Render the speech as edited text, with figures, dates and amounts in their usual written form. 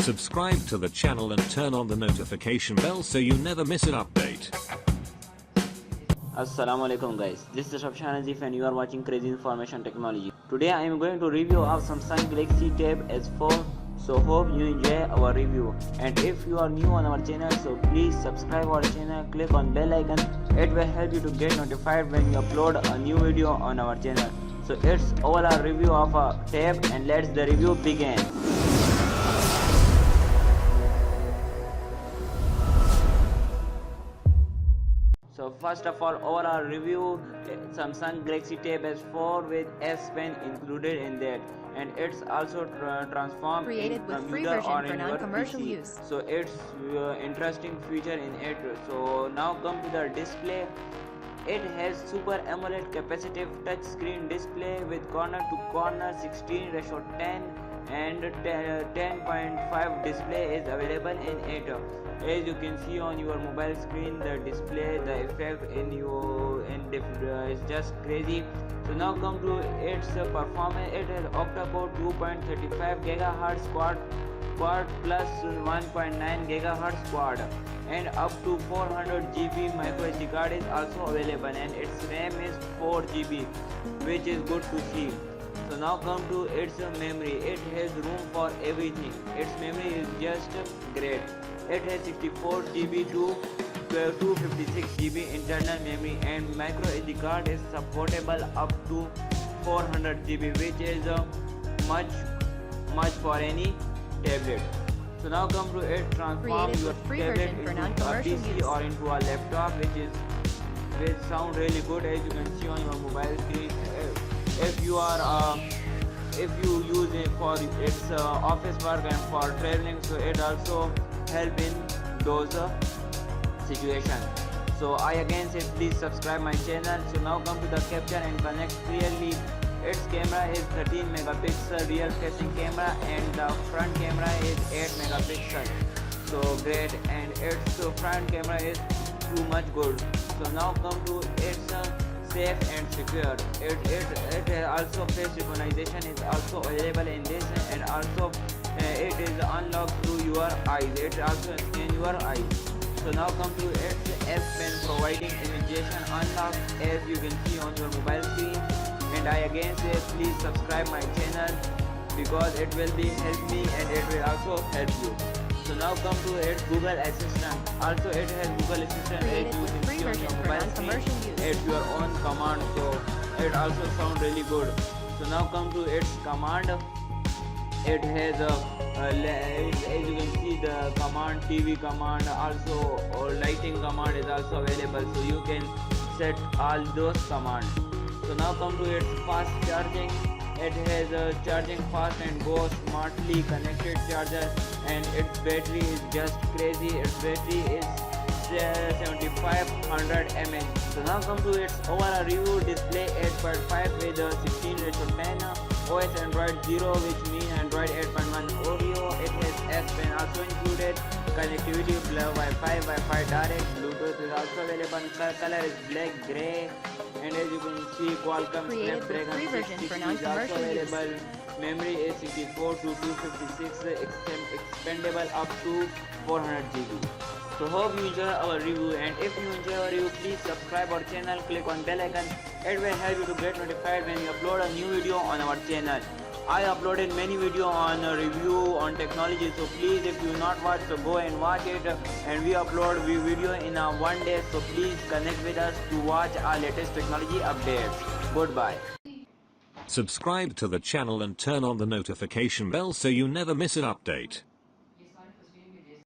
Subscribe to the channel and turn on the notification bell so you never miss an update. Assalamualaikum guys, this is Shafshan Azif and you are watching Crazy Information Technology. Today I am going to review of Samsung Galaxy Tab S4. So hope you enjoy our review, and if you are new on our channel, so please subscribe our channel, click on bell icon. It will help you to get notified when you upload a new video on our channel. So it's overall review of a Tab, and let's the review begin. So first of all, overall review, Samsung Galaxy Tab S4 with S Pen included in that, and it's also transformed created in with free computer version or for in your non-commercial PC. use. So it's interesting feature in it. So now come to the display. It has Super AMOLED capacitive touch screen display with corner to corner 16:10 and 10.5 display is available in it. As you can see on your mobile screen, the display, the effect in is just crazy. So now come to its performance. It has octa-core 2.35 GHz quad plus 1.9 GHz quad, and up to 400 GB micro SD card is also available, and its RAM is 4 GB, which is good to see. So now come to its memory. It has room for everything. Its memory is just great. It has 64 GB to 256 GB internal memory, and micro SD card is supportable up to 400 GB, which is much for any tablet. So now come to it, transform your tablet into a PC or into a laptop, which sound really good, as you can see on your mobile screen. If you use it for its office work and for traveling, so it also help in those situations. So I again say please subscribe my channel. So now come to the capture and connect clearly. Its camera is 13 megapixel rear facing camera, and the front camera is 8 megapixel. So great, and its front camera is too much good. So now come to its safe and secure. It also face recognition is also available in this, and also it is unlocked through your eyes. It also scan your eyes. So now come to its S Pen providing immediate unlock, as you can see on your mobile screen. And I again say please subscribe my channel, because it will be help me and it will also help you. So now come to its Google Assistant. Also it has Google Assistant, as you can see on your mobile screen. It's your own command, so it also sound really good. So now come to its command. It has as you can see, the command TV command, also or lighting command is also available, so you can set all those commands. So now come to its fast charging. It has a charging fast and go smartly connected charger, and its battery is just crazy. Its battery is 7500 mAh. So now come to its overall review. Display 8.5 with 16:10. OS Android 0, which means Android 8.1 Oreo. It has S Pen also included. Connectivity Wi-Fi, Wi-Fi direct, Bluetooth is also available. Color is black, grey, and as you can see, Qualcomm Snapdragon 660 is also available. Memory is 64 to 256, expandable up to 400 GB. So hope you enjoy our review, and if you enjoy our review, please subscribe our channel, click on bell icon. It will help you to get notified when we upload a new video on our channel. I uploaded many videos on review on technology, so please, if you not watch, so go and watch it. And we upload video in one day, so please connect with us to watch our latest technology updates. Goodbye. Subscribe to the channel and turn on the notification bell so you never miss an update.